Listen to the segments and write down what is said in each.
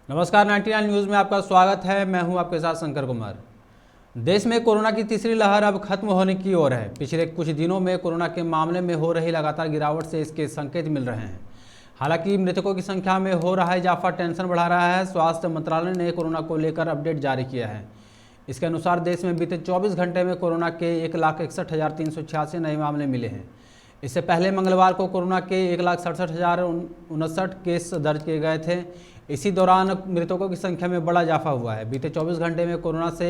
नमस्कार, 99 न्यूज़ में आपका स्वागत है। मैं हूं आपके साथ शंकर कुमार। देश में कोरोना की तीसरी लहर अब खत्म होने की ओर है। पिछले कुछ दिनों में कोरोना के मामले में हो रही लगातार गिरावट से इसके संकेत मिल रहे हैं। हालांकि मृतकों की संख्या में हो रहा इजाफा टेंशन बढ़ा रहा है। स्वास्थ्य मंत्रालय ने कोरोना को लेकर अपडेट जारी किया है। इसके अनुसार देश में बीते 24 घंटे में कोरोना के 1,61,386 नए मामले मिले हैं। इससे पहले मंगलवार को कोरोना के 1,67,059 केस दर्ज किए गए थे। इसी दौरान मृतकों की संख्या में बड़ा इजाफा हुआ है। बीते 24 घंटे में कोरोना से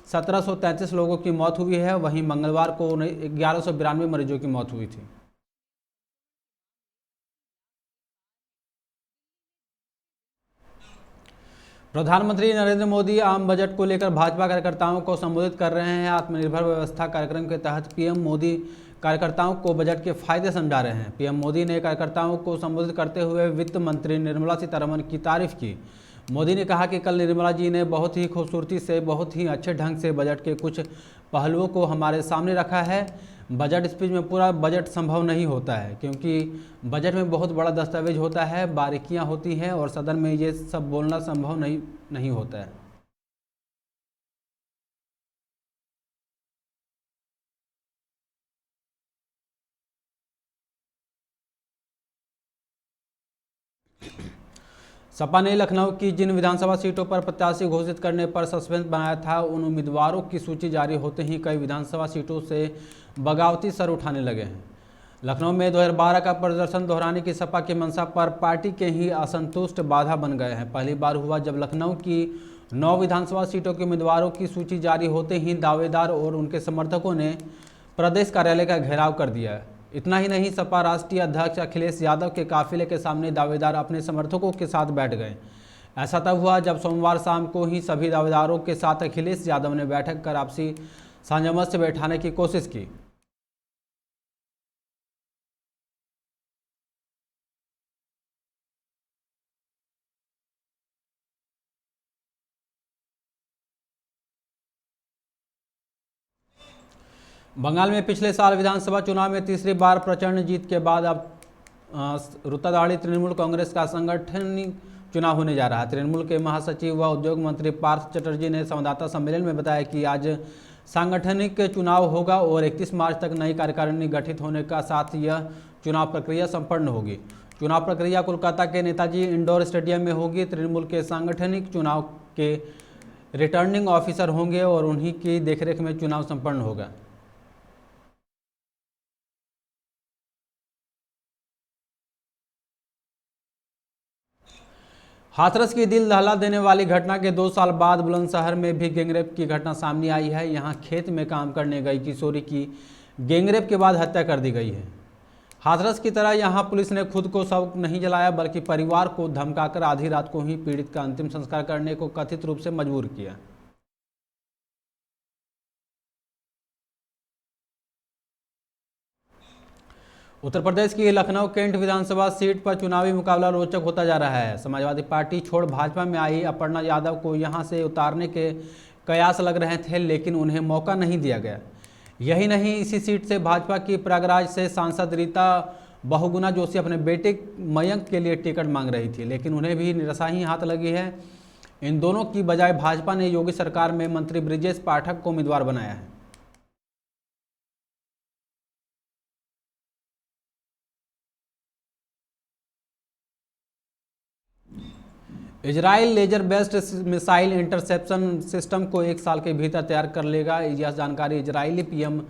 1733 लोगों की मौत हुई है। वहीं मंगलवार को 1192 मरीजों की मौत हुई थी। प्रधानमंत्री नरेंद्र मोदी आम बजट को लेकर भाजपा कार्यकर्ताओं को संबोधित कर रहे हैं। आत्मनिर्भर व्यवस्था कार्यक्रम के तहत पीएम मोदी कार्यकर्ताओं को बजट के फायदे समझा रहे हैं। पीएम मोदी ने कार्यकर्ताओं को संबोधित करते हुए वित्त मंत्री निर्मला सीतारमण की तारीफ की। मोदी ने कहा कि कल निर्मला जी ने बहुत ही खूबसूरती से, बहुत ही अच्छे ढंग से बजट के कुछ पहलुओं को हमारे सामने रखा है। बजट स्पीच में पूरा बजट संभव नहीं होता है, क्योंकि बजट में बहुत बड़ा दस्तावेज होता है, बारीकियां होती हैं और सदन में ये सब बोलना संभव नहीं होता है। सपा ने लखनऊ की जिन विधानसभा सीटों पर प्रत्याशी घोषित करने पर सस्पेंस बनाया था, उन उम्मीदवारों की सूची जारी होते ही कई विधानसभा सीटों से बगावती सर उठाने लगे हैं। लखनऊ में 2012 का प्रदर्शन दोहराने की सपा की मंशा पर पार्टी के ही असंतुष्ट बाधा बन गए हैं। पहली बार हुआ जब लखनऊ की 9 विधानसभा सीटों के उम्मीदवारों की सूची जारी होते ही दावेदार और उनके समर्थकों ने प्रदेश कार्यालय का घेराव कर दिया। इतना ही नहीं, सपा राष्ट्रीय अध्यक्ष अखिलेश यादव के काफिले के सामने दावेदार अपने समर्थकों के साथ बैठ गए। ऐसा तब हुआ जब सोमवार शाम को ही सभी दावेदारों के साथ अखिलेश यादव ने बैठक कर आपसी सामंजस्य बैठाने की कोशिश की। बंगाल में पिछले साल विधानसभा चुनाव में तीसरी बार प्रचंड जीत के बाद अब रुतदाड़ी तृणमूल कांग्रेस का संगठनिक चुनाव होने जा रहा है। तृणमूल के महासचिव व उद्योग मंत्री पार्थ चटर्जी ने संवाददाता सम्मेलन में बताया कि आज सांगठनिक चुनाव होगा और 31 मार्च तक नई कार्यकारिणी गठित होने का साथ यह चुनाव प्रक्रिया संपन्न होगी। चुनाव प्रक्रिया कोलकाता के नेताजी इंडोर स्टेडियम में होगी। तृणमूल के सांगठनिक चुनाव के रिटर्निंग ऑफिसर होंगे और उन्हीं की देखरेख में चुनाव संपन्न होगा। हाथरस की दिल दहला देने वाली घटना के 2 साल बाद बुलंदशहर में भी गैंगरेप की घटना सामने आई है। यहां खेत में काम करने गई किशोरी की गैंगरेप के बाद हत्या कर दी गई है। हाथरस की तरह यहां पुलिस ने खुद को शव नहीं जलाया, बल्कि परिवार को धमकाकर आधी रात को ही पीड़ित का अंतिम संस्कार करने को कथित रूप से मजबूर किया। उत्तर प्रदेश की लखनऊ कैंट विधानसभा सीट पर चुनावी मुकाबला रोचक होता जा रहा है। समाजवादी पार्टी छोड़ भाजपा में आई अपर्णा यादव को यहां से उतारने के कयास लग रहे थे, लेकिन उन्हें मौका नहीं दिया गया। यही नहीं, इसी सीट से भाजपा की प्रयागराज से सांसद रीता बहुगुणा जोशी अपने बेटे मयंक के लिए टिकट मांग रही थी, लेकिन उन्हें भी निराशा ही हाथ लगी है। इन दोनों की बजाय भाजपा ने योगी सरकार में मंत्री ब्रिजेश पाठक को उम्मीदवार बनाया है। Israel laser based missile interception system को 1 साल के भीतर तैयार कर लेगा। यह जानकारी इजरायली पीएम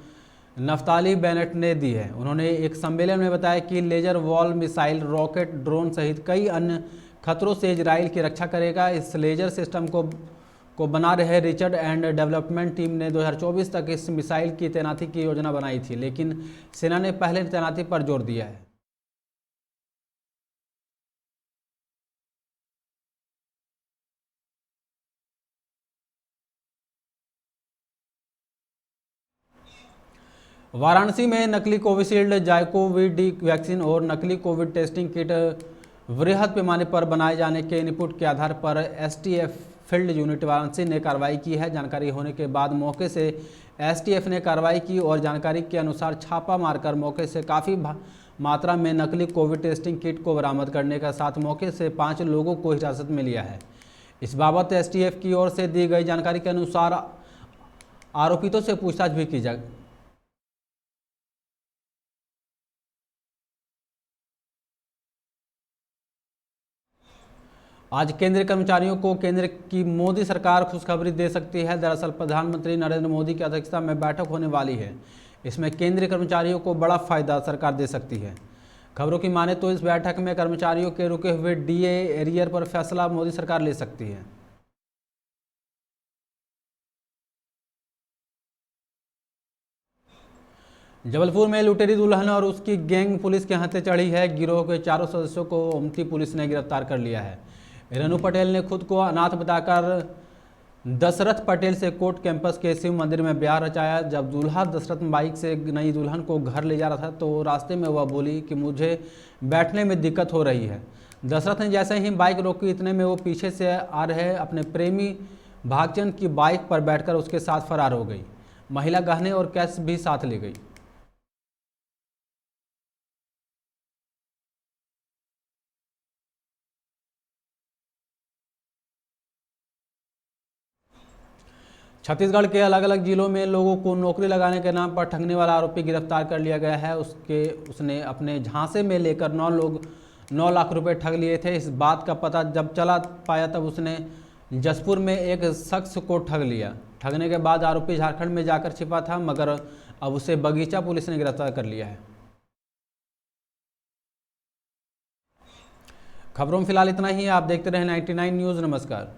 नफ्ताली बेनेट ने दी है। उन्होंने एक सम्मेलन में बताया कि laser wall missile, rocket, drone सहित कई अन्य खतरों से इजराइल की रक्षा करेगा। इस लेजर सिस्टम को बना रहे रिचर्ड एंड डेवलपमेंट टीम ने 2024 तक इस मिसाइल की तैनाती की योजना बनाई थी, लेकिन सेना ने पहले तैनाती पर जोर दिया है। वाराणसी में नकली कोविशील्ड, जाइकोविड वैक्सीन और नकली कोविड टेस्टिंग किट वृहद पैमाने पर बनाए जाने के इनपुट के आधार पर एसटीएफ फील्ड यूनिट वाराणसी ने कार्रवाई की है। जानकारी होने के बाद मौके से एसटीएफ ने कार्रवाई की और जानकारी के अनुसार छापा मारकर मौके से काफ़ी मात्रा में नकली कोविड टेस्टिंग किट को बरामद करने के साथ मौके से 5 लोगों को हिरासत में लिया है। इस बाबत एसटीएफ की ओर से दी गई जानकारी के अनुसार आरोपितों से पूछताछ भी की जा। आज केंद्रीय कर्मचारियों को केंद्र की मोदी सरकार खुशखबरी दे सकती है। दरअसल प्रधानमंत्री नरेंद्र मोदी की अध्यक्षता में बैठक होने वाली है। इसमें केंद्रीय कर्मचारियों को बड़ा फायदा सरकार दे सकती है। खबरों की माने तो इस बैठक में कर्मचारियों के रुके हुए डीए एरियर पर फैसला मोदी सरकार ले सकती है। जबलपुर में लुटेरी दुल्हन और उसकी गैंग पुलिस के हाथे चढ़ी है। गिरोह के चारों सदस्यों को ओमती पुलिस ने गिरफ्तार कर लिया है। रेणु पटेल ने खुद को अनाथ बताकर दशरथ पटेल से कोर्ट कैंपस के शिव मंदिर में ब्याह रचाया। जब दूल्हा दशरथ बाइक से नई दुल्हन को घर ले जा रहा था तो रास्ते में वह बोली कि मुझे बैठने में दिक्कत हो रही है। दशरथ ने जैसे ही बाइक रोकी, इतने में वो पीछे से आ रहे अपने प्रेमी भागचंद की बाइक पर बैठकर उसके साथ फरार हो गई। महिला गहने और कैश भी साथ ले गई। छत्तीसगढ़ के अलग अलग जिलों में लोगों को नौकरी लगाने के नाम पर ठगने वाला आरोपी गिरफ्तार कर लिया गया है। उसने अपने झांसे में लेकर 9 लाख रुपए ठग लिए थे। इस बात का पता जब चला पाया तब उसने जसपुर में एक शख्स को ठग लिया। ठगने के बाद आरोपी झारखंड में जाकर छिपा था, मगर अब उसे बगीचा पुलिस ने गिरफ्तार कर लिया है। खबरों में फिलहाल इतना ही। आप देखते रहे 99 न्यूज़। नमस्कार।